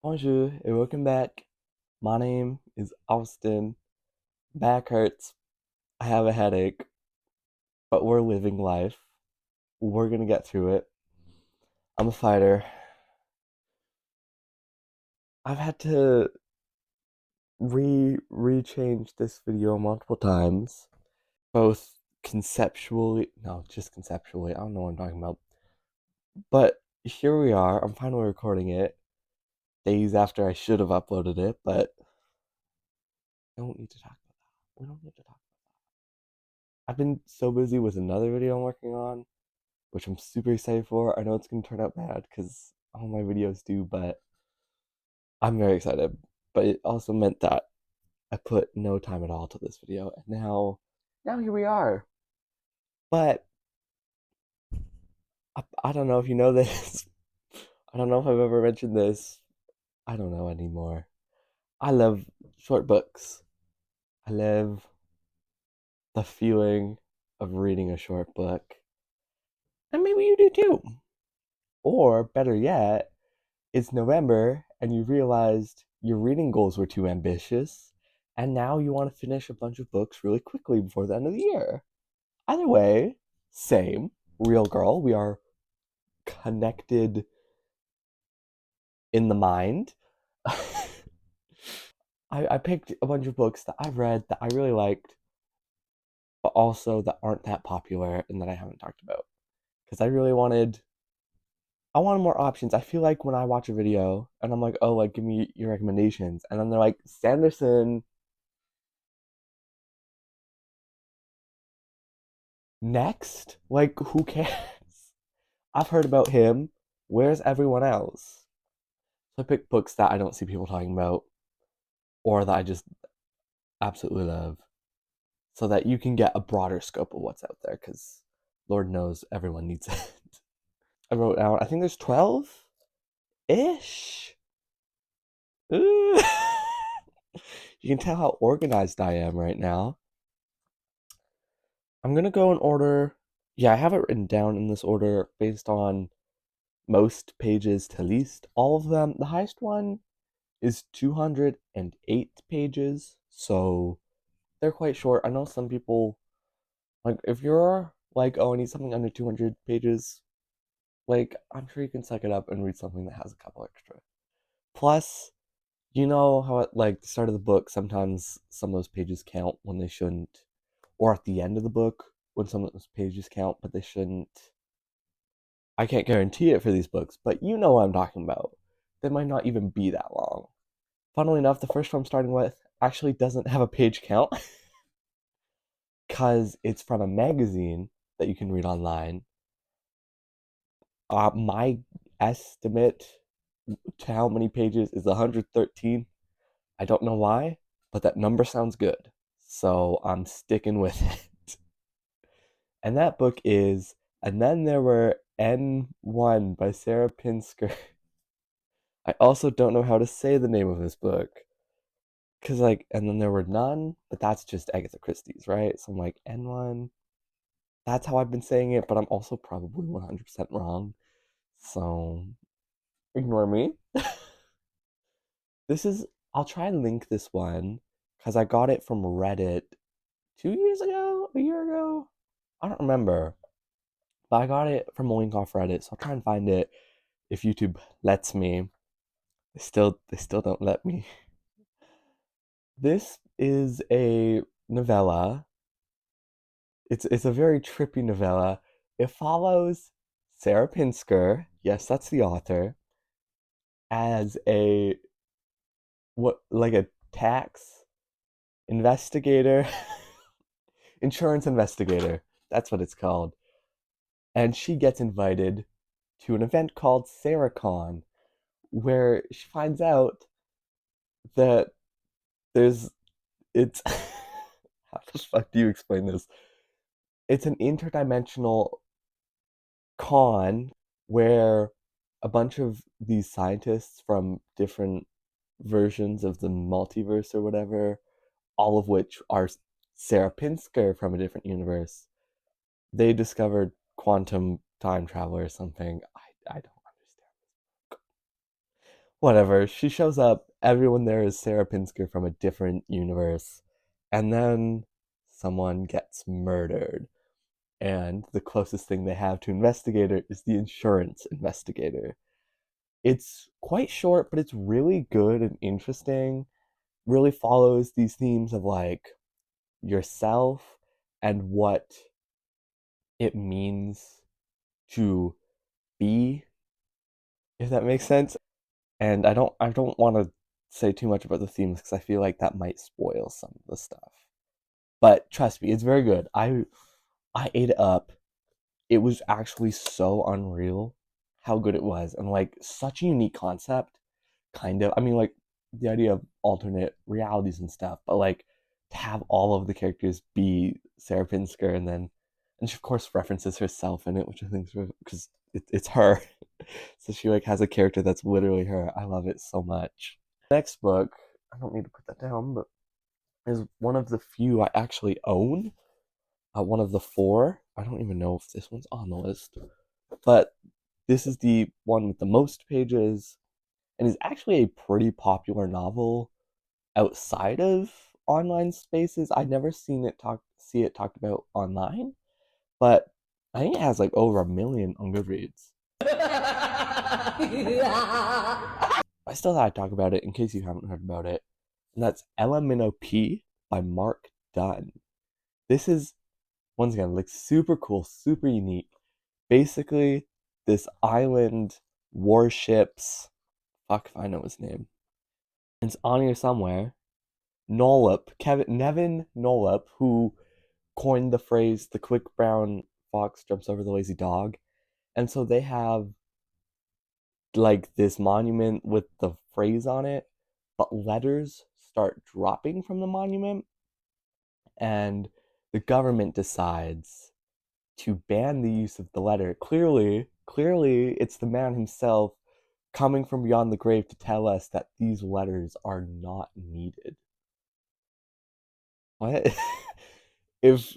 Bonjour and welcome back. My name is Austin. Back hurts. I have a headache, but we're living life. We're gonna get through it. I'm a fighter. I've had to re-change this video multiple times, both conceptually, no, just conceptually. I don't know what I'm talking about. But here we are. I'm finally recording it days after I should have uploaded it, but I don't need to talk about that. We don't need to talk. I've been so busy with another video I'm working on, which I'm super excited for. I know it's going to turn out bad because all my videos do, but I'm very excited. But it also meant that I put no time at all to this video, and now here we are. But I don't know if you know this. I don't know if I've ever mentioned this. I don't know anymore. I love short books. I love the feeling of reading a short book. And maybe you do too. Or better yet, it's November and you realized your reading goals were too ambitious, and now you want to finish a bunch of books really quickly before the end of the year. Either way, same. Real girl, we are connected in the mind. I picked a bunch of books that I've read that I really liked, but also that aren't that popular and that I haven't talked about. Because I wanted more options. I feel like when I watch a video and I'm like, oh, like, give me your recommendations. And then they're like, Sanderson, next? Like, who cares? I've heard about him. Where's everyone else? So I pick books that I don't see people talking about or that I just absolutely love so that you can get a broader scope of what's out there because Lord knows everyone needs it. I wrote down, I think there's 12 ish. You can tell how organized I am right now. I'm gonna go in order. Yeah, I have it written down in this order based on most pages to least. All of them. The highest one is 208 pages, so they're quite short. I know some people, like, if you're like, oh, I need something under 200 pages, like, I'm sure you can suck it up and read something that has a couple extra. Plus, you know how at like the start of the book, sometimes some of those pages count when they shouldn't, or at the end of the book when some of those pages count, but they shouldn't. I can't guarantee it for these books, but you know what I'm talking about. They might not even be that long. Funnily enough, the first one I'm starting with actually doesn't have a page count because it's from a magazine that you can read online. My estimate to how many pages is 113. I don't know why, but that number sounds good. So I'm sticking with it. And that book is And Then There Were N1 by Sarah Pinsker. I also don't know how to say the name of this book. Because, like, and then there were none, but that's just Agatha Christie's, right? So I'm like, N1. That's how I've been saying it, but I'm also probably 100% wrong. So ignore me. This is, I'll try and link this one because I got it from Reddit 2 years ago, a year ago. I don't remember, but I got it from a link off Reddit, so I'll try and find it if YouTube lets me. They still don't let me. This is a novella. It's a very trippy novella. It follows Sarah Pinsker, yes, that's the author, as a what like a tax investigator, insurance investigator. That's what it's called. And she gets invited to an event called SarahCon, where she finds out that there's it's how the fuck do you explain this? It's an interdimensional con where a bunch of these scientists from different versions of the multiverse or whatever, all of which are Sarah Pinsker from a different universe, they discovered quantum time travel or something. I don't understand. Whatever. She shows up. Everyone there is Sarah Pinsker from a different universe. And then someone gets murdered. And the closest thing they have to investigator is the insurance investigator. It's quite short, but it's really good and interesting. Really follows these themes of like yourself and what it means to be, if that makes sense. And I don't want to say too much about the themes because I feel like that might spoil some of the stuff. But trust me, it's very good. I ate it up. It was actually so unreal how good it was, and like such a unique concept. Kind of, I mean, like the idea of alternate realities and stuff, but like to have all of the characters be Sarah Pinsker, and she of course references herself in it, which I think is because it's her. So she like has a character that's literally her. I love it so much. Next book, I don't need to put that down, but is one of the few I actually own. One of the four. I don't even know if this one's on the list, but this is the one with the most pages, and is actually a pretty popular novel outside of online spaces. I'd never see it talked about online, but I think it has like over 1 million on Goodreads. I still thought I'd talk about it in case you haven't heard about it, and that's LMNOP by Mark Dunn. This is, once again, like super cool, super unique. Basically, this island warships. Fuck if I know his name. It's on here somewhere. Nevin Nollop, who coined the phrase "the quick brown fox jumps over the lazy dog," and so they have like this monument with the phrase on it, but letters start dropping from the monument, and the government decides to ban the use of the letter. Clearly, it's the man himself coming from beyond the grave to tell us that these letters are not needed. What? If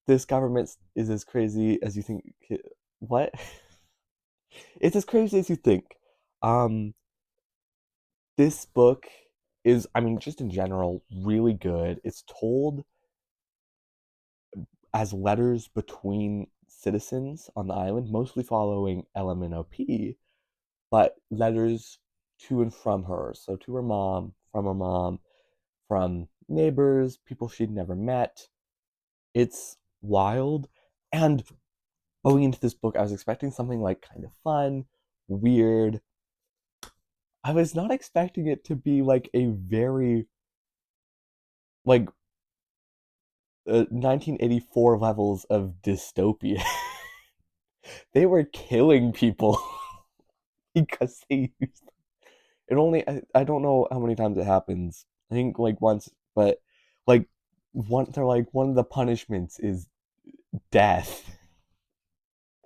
this government is as crazy as you think, what? It's as crazy as you think. Um, this book is, I mean, just in general, really good. It's told as letters between citizens on the island, mostly following LMNOP, but letters to and from her. So to her mom, from neighbors, people she'd never met. It's wild. And going into this book, I was expecting something like kind of fun, weird. I was not expecting it to be like a very, like, 1984 levels of dystopia. They were killing people because they used it. Only, I don't know how many times it happens. I think like once, but like they're like one of the punishments is death.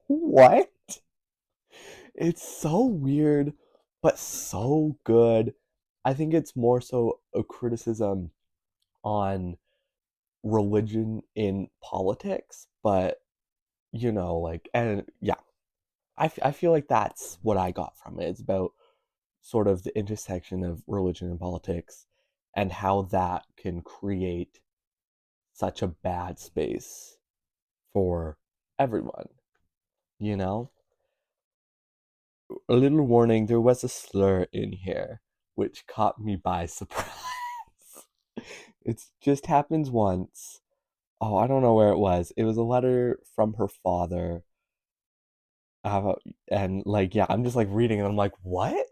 What? It's so weird, but so good. I think it's more so a criticism on religion in politics, but like, and yeah, I feel like that's what I got from it. It's about sort of the intersection of religion and politics and how that can create such a bad space for everyone, you know? A little warning, there was a slur in here, which caught me by surprise. It just happens once. Oh, I don't know where it was. It was a letter from her father. Uh, and like, yeah, I'm just like reading and I'm like, what?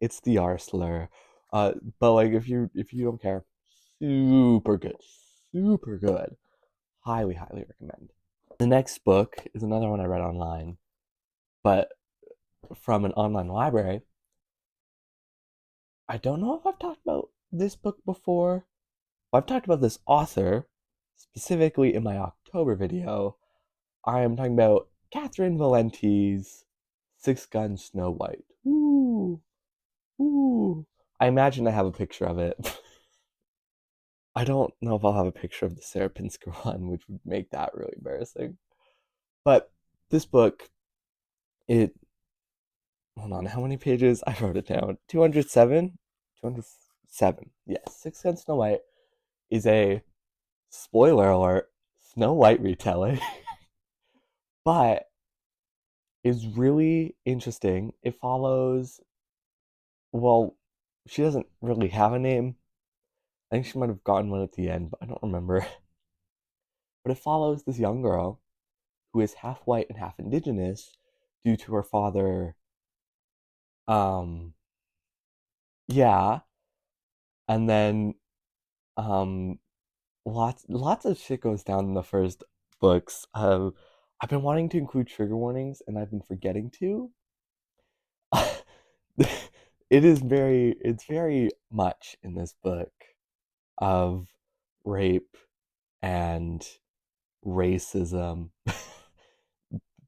It's the R slur. But like if you don't care, super good. Super good. Highly, highly recommend. The next book is another one I read online, but from an online library. I don't know if I've talked about this book before. I've talked about this author specifically in my October video. I am talking about Catherine Valenti's Six Gun Snow White. Ooh, ooh. I imagine I have a picture of it. I don't know if I'll have a picture of the Sarah Pinsker one, which would make that really embarrassing. But this book, it hold on, how many pages? I wrote it down. 207? 207. Yes, Six Against Snow White is a spoiler alert Snow White retelling, but is really interesting. It follows, well, she doesn't really have a name. I think she might have gotten one at the end, but I don't remember. But it follows this young girl who is half white and half indigenous due to her father. Um, yeah, and then um, lots of shit goes down in the first books. I've been wanting to include trigger warnings, and I've been forgetting to. It's very much in this book of rape and racism.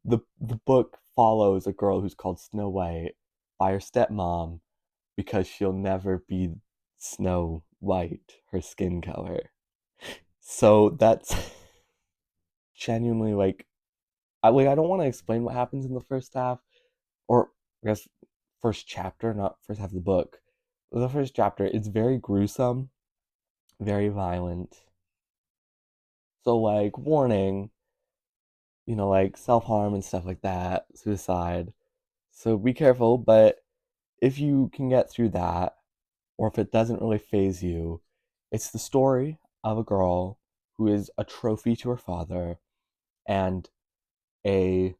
The book follows a girl who's called Snow White by her stepmom because she'll never be Snow White, her skin color. So that's genuinely like I don't want to explain what happens in the first half, or I guess first chapter, not first half of the book. The first chapter, it's very gruesome, very violent. So like warning, like self-harm and stuff like that, suicide. So be careful, but if you can get through that, or if it doesn't really phase you, it's the story of a girl who is a trophy to her father and a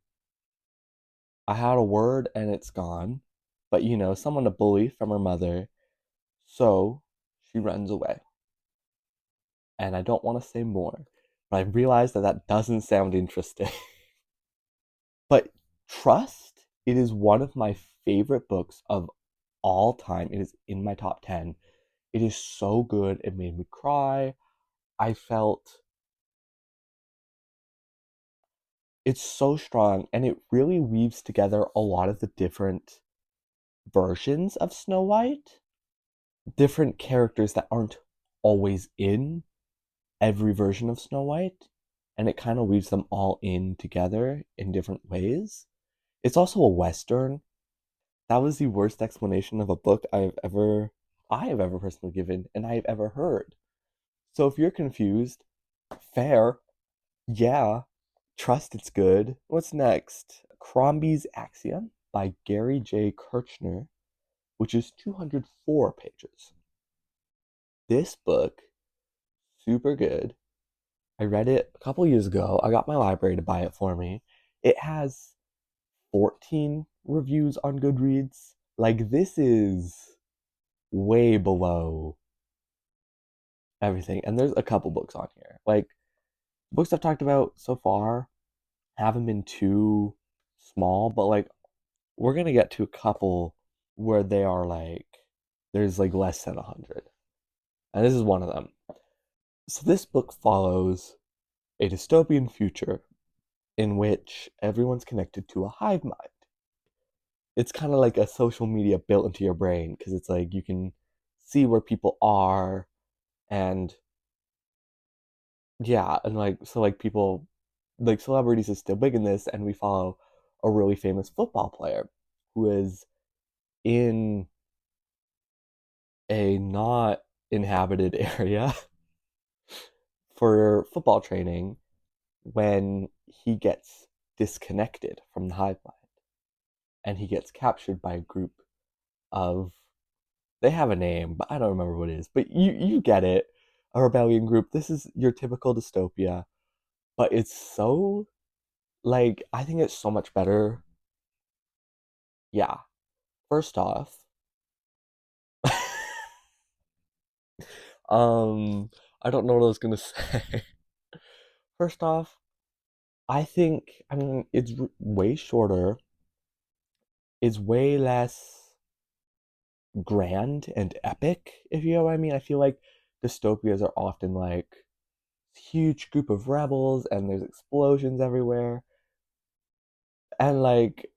I had a word and it's gone, but someone to bully from her mother, so she runs away. And I don't want to say more, but I realize that that doesn't sound interesting. But trust, it is one of my favorite books of all time. It is in my top 10. It is so good. It made me cry. I felt it's so strong and it really weaves together a lot of the different versions of Snow White, different characters that aren't always in every version of Snow White, and it kind of weaves them all in together in different ways. It's also a western. That was the worst explanation of a book I have ever personally given and I have ever heard. So if you're confused, fair, yeah, trust it's good. What's next? Crombie's Axiom by Gary J. Kirchner, which is 204 pages. This book, super good. I read it a couple years ago. I got my library to buy it for me. It has 14 reviews on Goodreads. Like, this is way below everything. And there's a couple books on here. Like, books I've talked about so far haven't been too small, but like, we're gonna get to a couple where they are like, there's like less than 100. And this is one of them. So, this book follows a dystopian future in which everyone's connected to a hive mind. It's kind of like a social media built into your brain because it's like you can see where people are and yeah, and like so like people like celebrities is still big in this and we follow a really famous football player who is in a not inhabited area for football training when he gets disconnected from the hive mind and he gets captured by a group of they have a name, but I don't remember what it is. But you get it. A rebellion group. This is your typical dystopia, but it's so like I think it's so much better. Yeah. First off, um I don't know what I was going to say. First off, I mean it's way shorter. It's way less grand and epic, if you know what I mean. I feel like dystopias are often like huge group of rebels and there's explosions everywhere. And like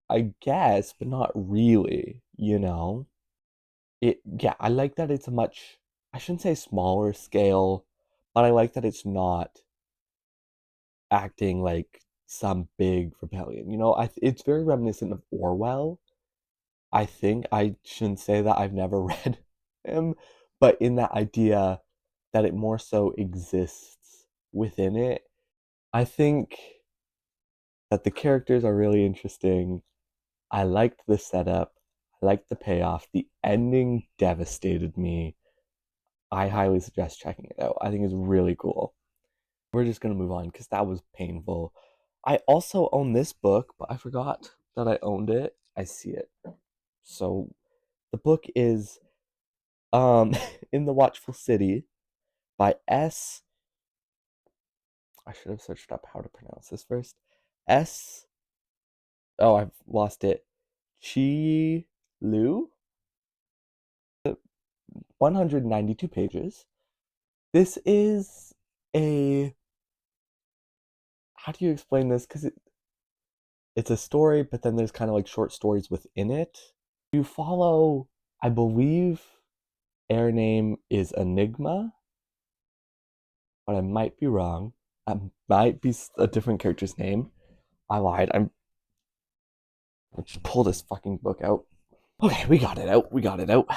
I guess, but not really. Yeah, I like that it's a much I shouldn't say smaller scale, but I like that it's not acting like some big rebellion. It's very reminiscent of Orwell I think I shouldn't say that I've never read him, but in that idea that it more so exists within it. I think that the characters are really interesting. I liked the setup. I liked the payoff. The ending devastated me. I highly suggest checking it out. I think it's really cool. We're just gonna move on because that was painful. I also own this book, but I forgot that I owned it. I see it. So the book is In the Watchful City by S. I should have searched up how to pronounce this first. S. Oh, I've lost it. Chi Lu. 192 pages. This is a, how do you explain this? Because it's a story, but then there's kind of like short stories within it. You follow, I believe, air name is Enigma, but I might be wrong. That might be a different character's name. I lied. Let's pull this fucking book out. Okay, we got it out. We got it out.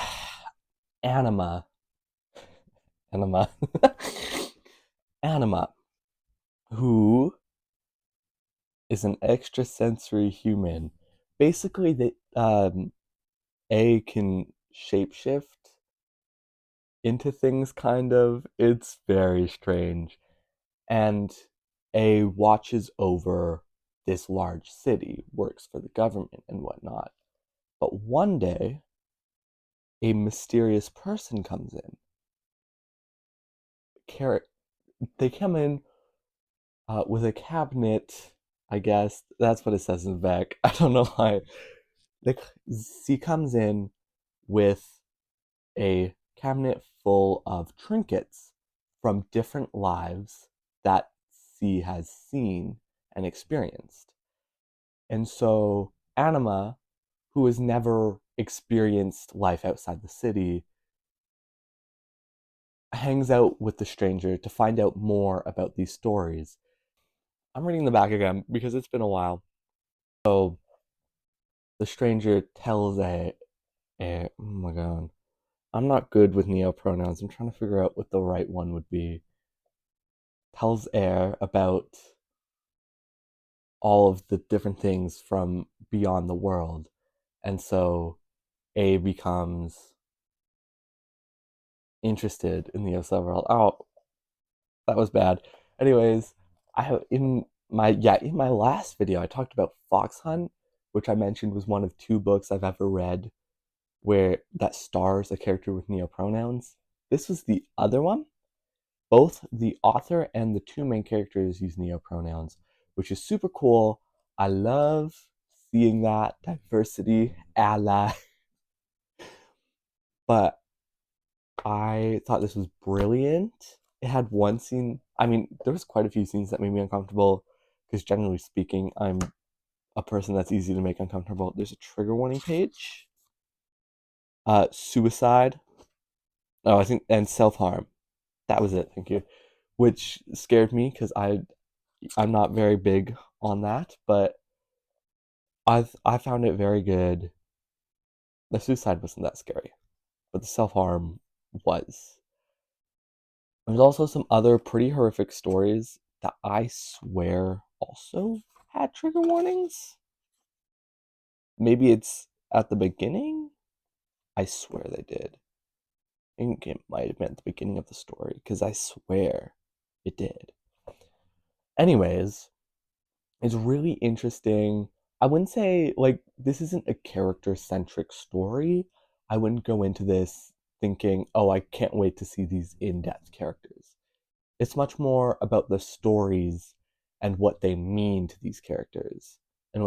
Anima. Anima. Anima, who is an extrasensory human. Basically, A can shapeshift into things, kind of. It's very strange. And A watches over this large city, works for the government and whatnot. But one day, a mysterious person comes in. They come in with a cabinet, I guess. That's what it says in the back. I don't know why. He comes in with a cabinet full of trinkets from different lives that C has seen and experienced. And so Anima, who has never experienced life outside the city, hangs out with the stranger to find out more about these stories. I'm reading the back again because it's been a while. So the stranger tells oh my god. I'm not good with neo pronouns. I'm trying to figure out what the right one would be. Tells Air about all of the different things from beyond the world. And so A becomes interested in the outside world. Oh, that was bad. Anyways, I have in my last video I talked about Fox Hunt, which I mentioned was one of two books I've ever read where that stars a character with neopronouns. This was the other one. Both the author and the two main characters use neopronouns, which is super cool. I love seeing that diversity, ally. But I thought this was brilliant. It had one scene, I mean, there was quite a few scenes that made me uncomfortable because generally speaking, I'm a person that's easy to make uncomfortable. There's a trigger warning page. Suicide. Oh, I think, and self-harm. That was it, thank you. Which scared me because I'm not very big on that, but I found it very good. The suicide wasn't that scary, but the self-harm was. There's also some other pretty horrific stories that I swear also had trigger warnings. Maybe it's at the beginning. I swear they did. I think it might have been at the beginning of the story because I swear it did. Anyways, it's really interesting. I wouldn't say like this isn't a character centric story. I wouldn't go into this thinking, oh, I can't wait to see these in depth characters. It's much more about the stories and what they mean to these characters and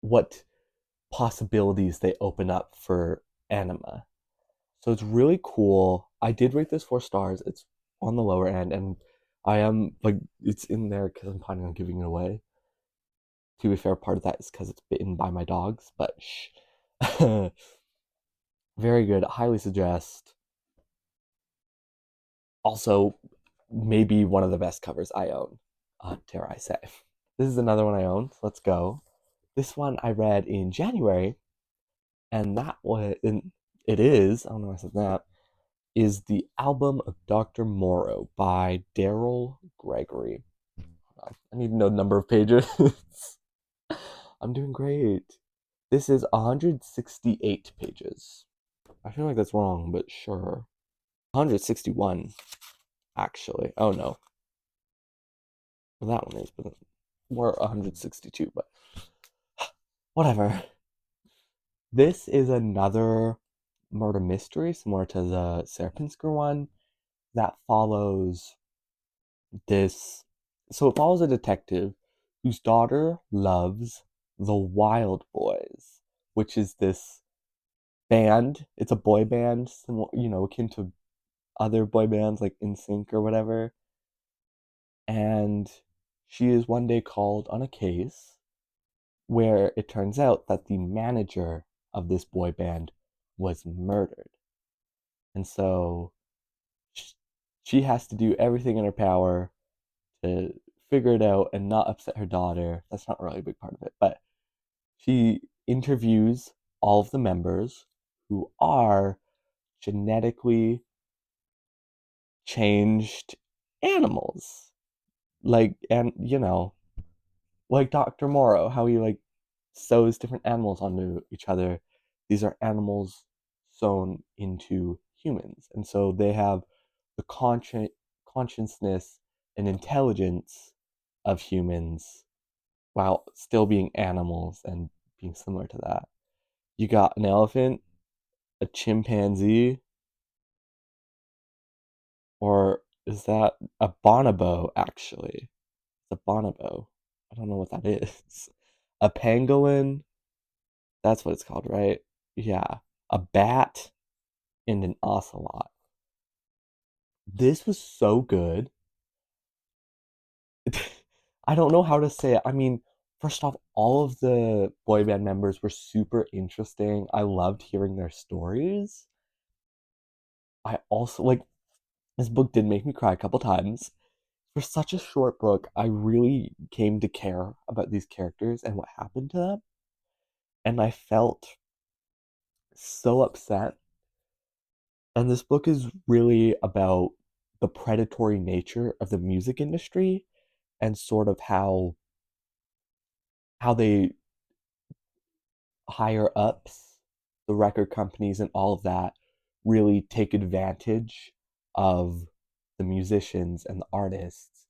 what possibilities they open up for anima. So it's really cool. I did rate this 4 stars. It's on the lower end, and I am like it's in there because I'm planning on giving it away. To be fair, part of that is because it's bitten by my dogs, but shh. Very good. Highly suggest. Also, maybe one of the best covers I own. Dare I say? This is another one I own. So let's go. This one I read in January, and it is, I don't know why I said that, is The Album of Dr. Morrow by Daryl Gregory. I need to know the number of pages. I'm doing great. This is 168 pages. I feel like that's wrong, but sure. 161, actually. Oh no. Well, that one is, but we're 162, but whatever. This is another murder mystery similar to the Serpinsker one that follows this. So it follows a detective whose daughter loves the Wild Boys, which is this band. It's a boy band, similar, akin to other boy bands like NSYNC or whatever. And she is one day called on a case where it turns out that the manager of this boy band was murdered. And so she has to do everything in her power to figure it out and not upset her daughter. That's not really a big part of it, but she interviews all of the members who are genetically changed animals. Like, and like Dr. Morrow, how he like sews different animals onto each other. These are animals sewn into humans. And so they have the consciousness and intelligence of humans while still being animals and being similar to that. You got an elephant, a chimpanzee, or is that a bonobo actually? It's a bonobo. I don't know what that is. A pangolin, that's what it's called, right? Yeah. A bat and an ocelot. This was so good. I don't know how to say it. I mean, first off, all of the boy band members were super interesting. I loved hearing their stories. I also like this book did make me cry a couple times. For such a short book, I really came to care about these characters and what happened to them. And I felt so upset. And this book is really about the predatory nature of the music industry and sort of how they higher ups, the record companies and all of that really take advantage of the musicians and the artists.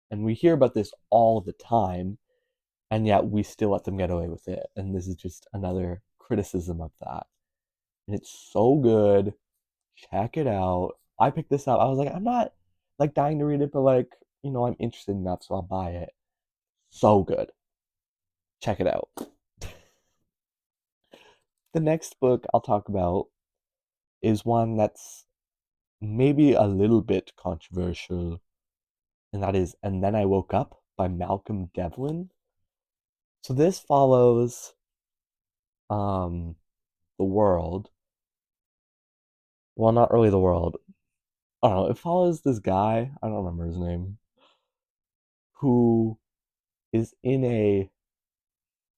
And we hear about this all the time, and yet we still let them get away with it. And this is just another criticism of that. And it's so good. Check it out. I picked this up. I was like, I'm not like dying to read it, but like, I'm interested enough, so I'll buy it. So good. Check it out. The next book I'll talk about is one that's maybe a little bit controversial, and that is And Then I Woke Up by Malcolm Devlin. So this follows um the world. Well, not really the world. I don't know. It follows this guy, I don't remember his name, who is in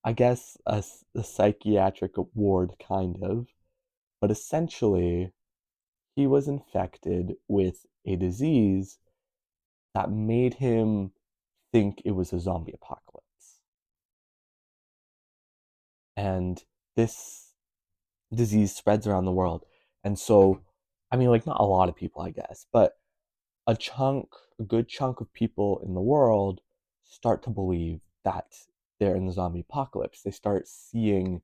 I guess, a psychiatric ward, kind of. But essentially, he was infected with a disease that made him think it was a zombie apocalypse. And this disease spreads around the world. And so, I mean, like, not a lot of people, I guess, but a good chunk of people in the world start to believe that they're in the zombie apocalypse. They start seeing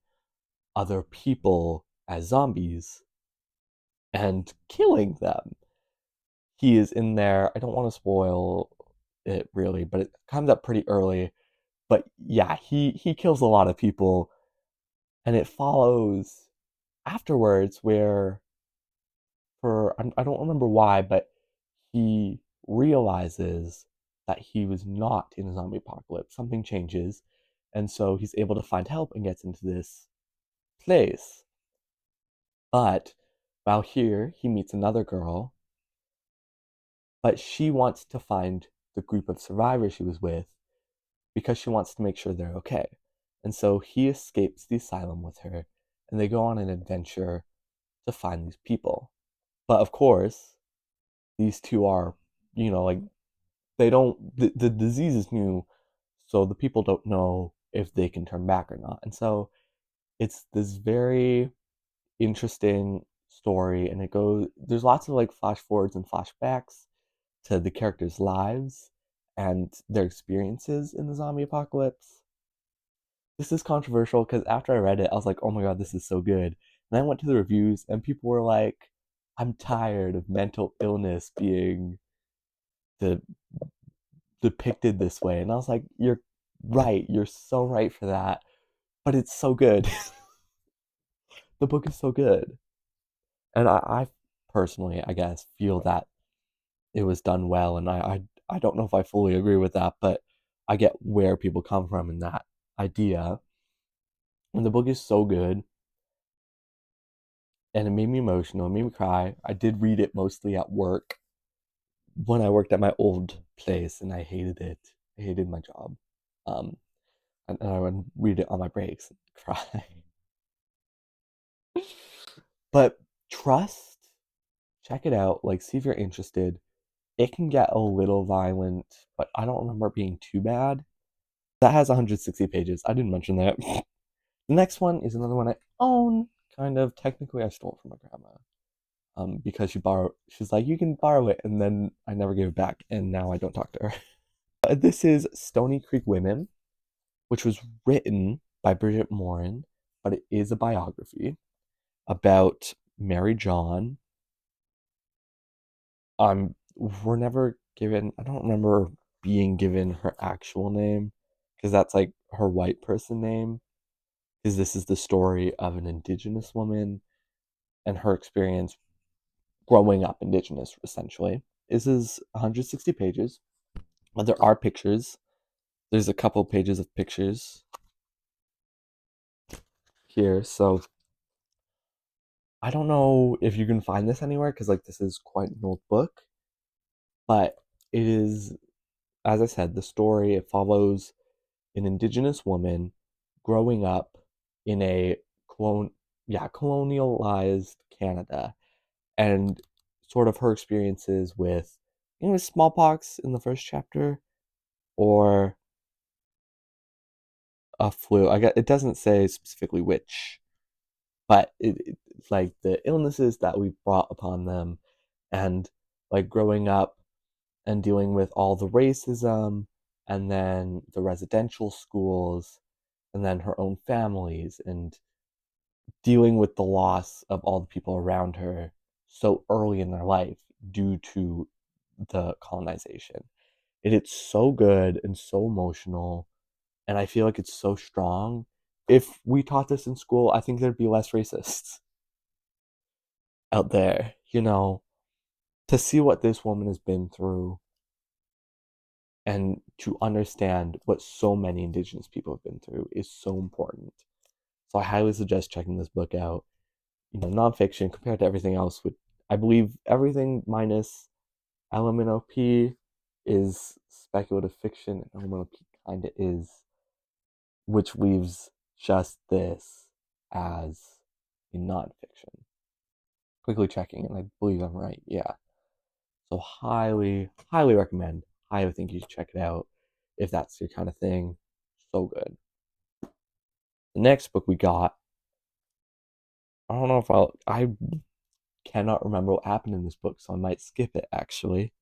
other people as zombies and killing them. He is in there. I don't want to spoil it really, but it comes up pretty early. But yeah, he kills a lot of people, and it follows afterwards where I don't remember why, but he realizes that he was not in a zombie apocalypse. Something changes, and so he's able to find help and gets into this place. But while here, he meets another girl, but she wants to find the group of survivors she was with because she wants to make sure they're okay. And so he escapes the asylum with her, and they go on an adventure to find these people. But of course, these two are, like they don't, the disease is new, so the people don't know if they can turn back or not. And so it's this very interesting story, and there's lots of like flash forwards and flashbacks to the characters' lives and their experiences in the zombie apocalypse. This is controversial because after I read it, I was like, oh my god, this is so good. And I went to the reviews, and people were like, I'm tired of mental illness being the depicted this way. And I was like, you're right. You're so right for that. But it's so good. The book is so good. And I personally, I guess, feel that it was done well. And I don't know if I fully agree with that, but I get where people come from in that idea. And the book is so good. And it made me emotional. It made me cry. I did read it mostly at work when I worked at my old place, and I hated it. I hated my job. Um, and I would read it on my breaks and cry. But trust, check it out. Like, see if you're interested. It can get a little violent, but I don't remember it being too bad. That has 160 pages. I didn't mention that. The next one is another one I own. Kind of technically, I stole it from my grandma. Because she's like, you can borrow it, and then I never gave it back, and now I don't talk to her. This is Stony Creek Women, which was written by Bridget Morin, but it is a biography about Mary John. We're never given, I don't remember being given her actual name, because that's like her white person name, because this is the story of an indigenous woman and her experience growing up indigenous, essentially. This is 160 pages, but there are pictures. There's a couple pages of pictures here, so I don't know if you can find this anywhere, because like this is quite an old book, but it is, as I said, the story, it follows an indigenous woman growing up in a colonialized Canada, and sort of her experiences with, smallpox in the first chapter, or a flu. It doesn't say specifically which, but it's like the illnesses that we brought upon them, and like growing up and dealing with all the racism, and then the residential schools, and then her own families, and dealing with the loss of all the people around her so early in their life due to the colonization. It's so good and so emotional, and I feel like it's so strong. If we taught this in school, I think there'd be less racists out there, to see what this woman has been through, and to understand what so many indigenous people have been through is so important. So I highly suggest checking this book out. Nonfiction compared to everything else would, I believe, everything minus LMNOP is speculative fiction, and LMNOP kind of is, which leaves just this as a nonfiction. Quickly checking, and I believe I'm right. Yeah. So highly, highly recommend. Highly think you should check it out if that's your kind of thing. So good. The next book we got, I don't know if I cannot remember what happened in this book, so I might skip it actually.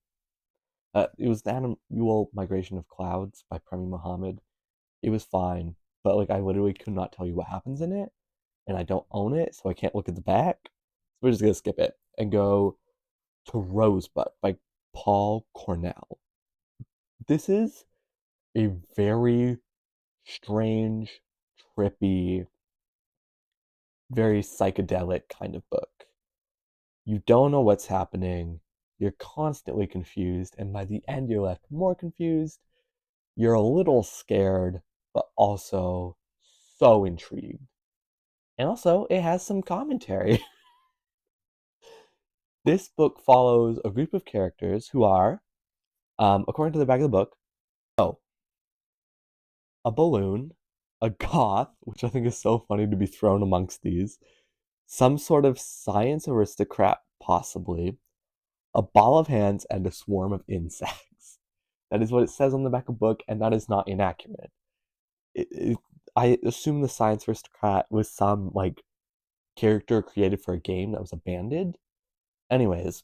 It was The Annual Migration of Clouds by Premi Muhammad. It was fine, but like I literally could not tell you what happens in it, and I don't own it, so I can't look at the back. So we're just gonna skip it and go to Rosebud by Paul Cornell. This is a very strange, trippy, very psychedelic kind of book. You don't know what's happening. You're constantly confused, and by the end, you're left more confused. You're a little scared, but also so intrigued. And also, it has some commentary. This book follows a group of characters who are, according to the back of the book, oh, a balloon, a goth, which I think is so funny to be thrown amongst these, some sort of science aristocrat, possibly, a ball of hands, and a swarm of insects. That is what it says on the back of the book, and that is not inaccurate. It, it, I assume the science aristocrat was some like character created for a game that was abandoned. Anyways,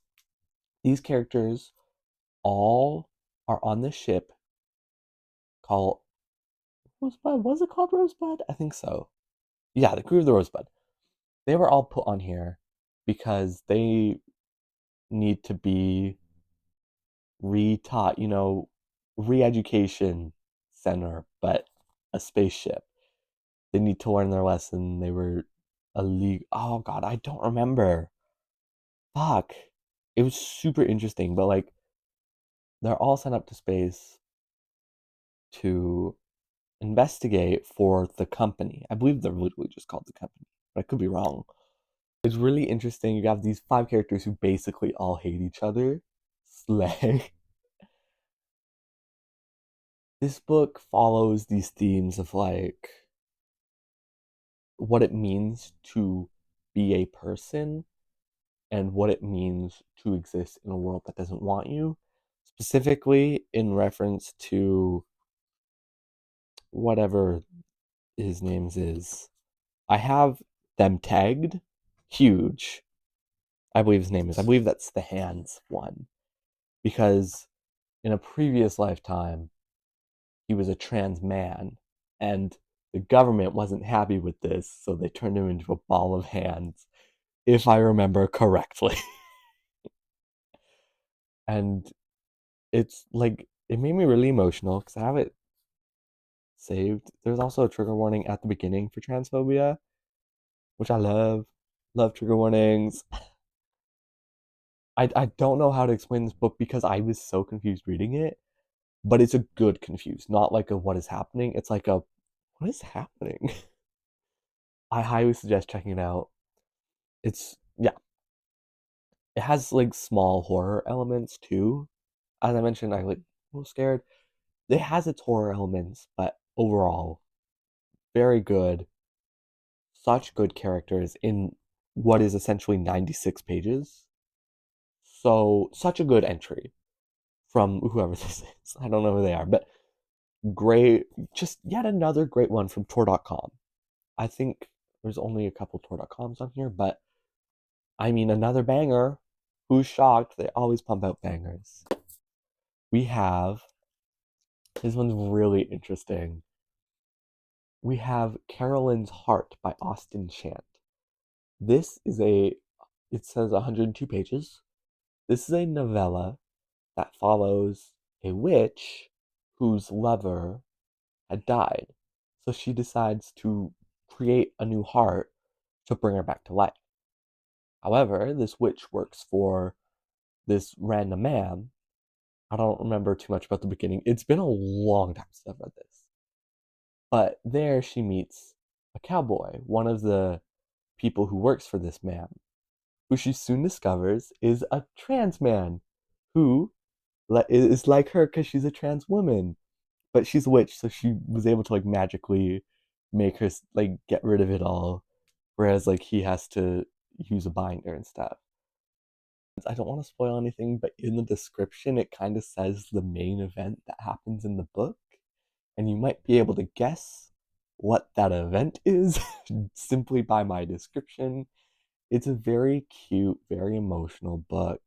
these characters all are on this ship called Rosebud. Was it called Rosebud? I think so. Yeah, the crew of the Rosebud. They were all put on here because they need to be re-taught, re-education center, but a spaceship. They need to learn their lesson. They were a league. Oh God, I don't remember. Fuck. It was super interesting, but like they're all sent up to space to investigate for the company. I believe they're literally just called the company, but I could be wrong. It's really interesting. You have these five characters who basically all hate each other. Slay. This book follows these themes of like what it means to be a person and what it means to exist in a world that doesn't want you, specifically in reference to whatever his name's is. I have them tagged huge. I believe his name is. I believe that's the hands one. Because in a previous lifetime, he was a trans man. And the government wasn't happy with this, so they turned him into a ball of hands, if I remember correctly. And it's like, it made me really emotional because I have it saved. There's also a trigger warning at the beginning for transphobia, which I love. Love trigger warnings. I don't know how to explain this book because I was so confused reading it, but it's a good confused, not like a what is happening. It's like a what is happening? I highly suggest checking it out. It's yeah, it has like small horror elements too. As I mentioned, I like was scared. It has its horror elements, but overall, very good. Such good characters in what is essentially 96 pages. So such a good entry from whoever this is. I don't know who they are, but great. Just yet another great one from Tor.com. I think there's only a couple Tor.coms on here, but I mean, another banger. Who's shocked? They always pump out bangers. We have, this one's really interesting. We have Carolyn's Heart by Austin Chant. This is it says 102 pages. This is a novella that follows a witch whose lover had died. So she decides to create a new heart to bring her back to life. However, this witch works for this random man. I don't remember too much about the beginning. It's been a long time since I've read this. But there she meets a cowboy, one of the people who works for this man, who she soon discovers is a trans man who is like her because she's a trans woman. But she's a witch, so she was able to like magically make her like get rid of it all, whereas like he has to use a binder and stuff. I don't want to spoil anything, but in the description it kind of says the main event that happens in the book, and you might be able to guess what that event is simply by my description. It's a very cute, very emotional book.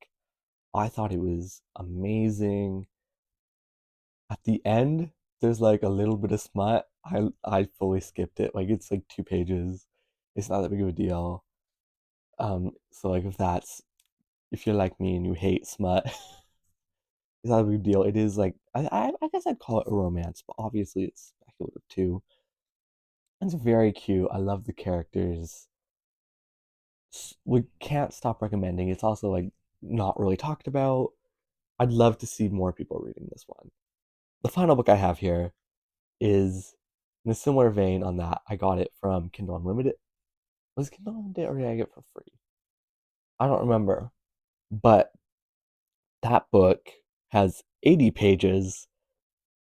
I thought it was amazing. At the end, there's like a little bit of smut. I fully skipped it. Like it's like 2 pages. It's not that big of a deal. So like if you're like me and you hate smut, it's not a big deal. It is like I guess I'd call it a romance, but obviously it's speculative too. It's very cute. I love the characters. We can't stop recommending. It's also like not really talked about. I'd love to see more people reading this one. The final book I have here is in a similar vein on that. I got it from Kindle Unlimited. Was it Kindle Unlimited or did I get it for free? I don't remember. But that book has 80 pages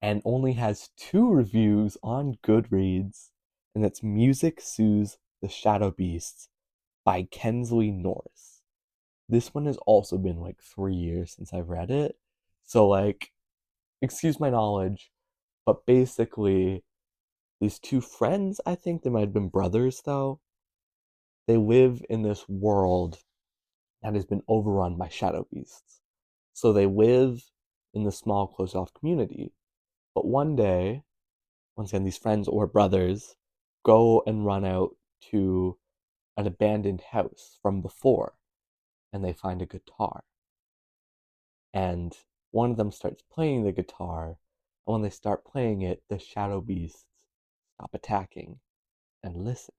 and only has 2 reviews on Goodreads, and it's Music Soothes the Shadow Beasts by Kensley Norris. This one has also been like 3 years since I've read it. So, like, excuse my knowledge, but basically, these 2 friends, I think they might have been brothers though, they live in this world that has been overrun by shadow beasts. So they live in this small, closed off community. But one day, once again, these friends or brothers go and run out to an abandoned house from before, and they find a guitar. And one of them starts playing the guitar, and when they start playing it, the shadow beasts stop attacking and listen.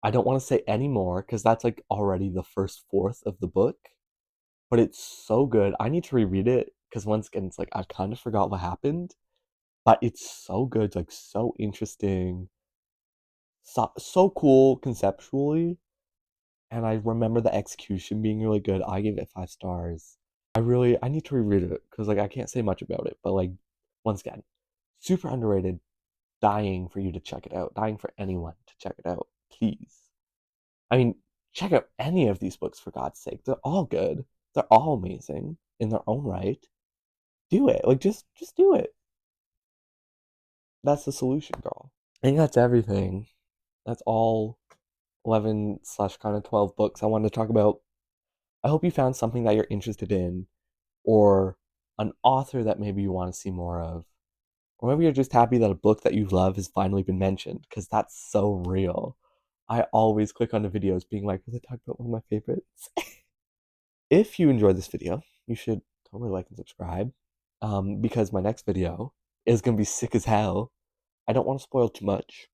I don't want to say any more because that's like already the first fourth of the book, but it's so good. I need to reread it because once again, it's like I kind of forgot what happened, but it's so good, it's like so interesting, so cool conceptually, and I remember the execution being really good. I gave it 5 stars. I need to reread it because like I can't say much about it, but like once again, super underrated. Dying for you to check it out. Dying for anyone to check it out, please. I mean, check out any of these books for God's sake. They're all good. They're all amazing in their own right. Do it. Like just do it. That's the solution, girl. I think that's everything. That's all 11 slash kind of 12 books I wanted to talk about. I hope you found something that you're interested in, or an author that maybe you want to see more of. Or maybe you're just happy that a book that you love has finally been mentioned, because that's so real. I always click on the videos being like, will they talk about one of my favorites? If you enjoyed this video, you should totally like and subscribe, because my next video is going to be sick as hell. I don't want to spoil too much.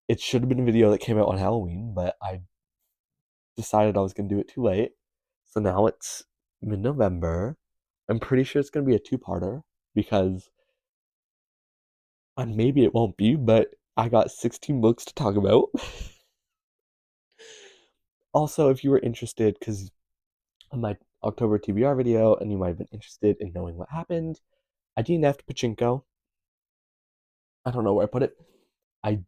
It should have been a video that came out on Halloween, but I decided I was going to do it too late. So now it's mid-November. I'm pretty sure it's going to be a two-parter because, and maybe it won't be, but I got 16 books to talk about. Also, if you were interested, because of my October TBR video, and you might have been interested in knowing what happened, I DNF'd Pachinko. I don't know where I put it. I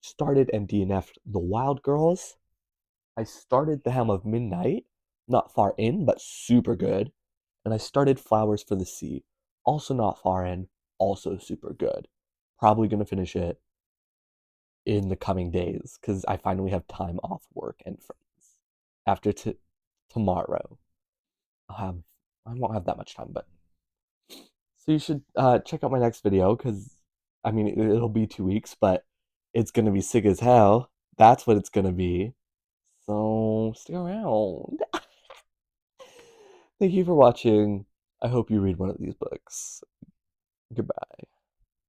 started and DNF'd The Wild Girls. I started The Helm of Midnight, not far in, but super good. And I started Flowers for the Sea, also not far in, also super good. Probably gonna finish it in the coming days because I finally have time off work and friends. After tomorrow, I won't have that much time, but so you should check out my next video because I mean it'll be 2 weeks, but it's gonna be sick as hell. That's what it's gonna be. So stick around. Thank you for watching. I hope you read one of these books. Goodbye.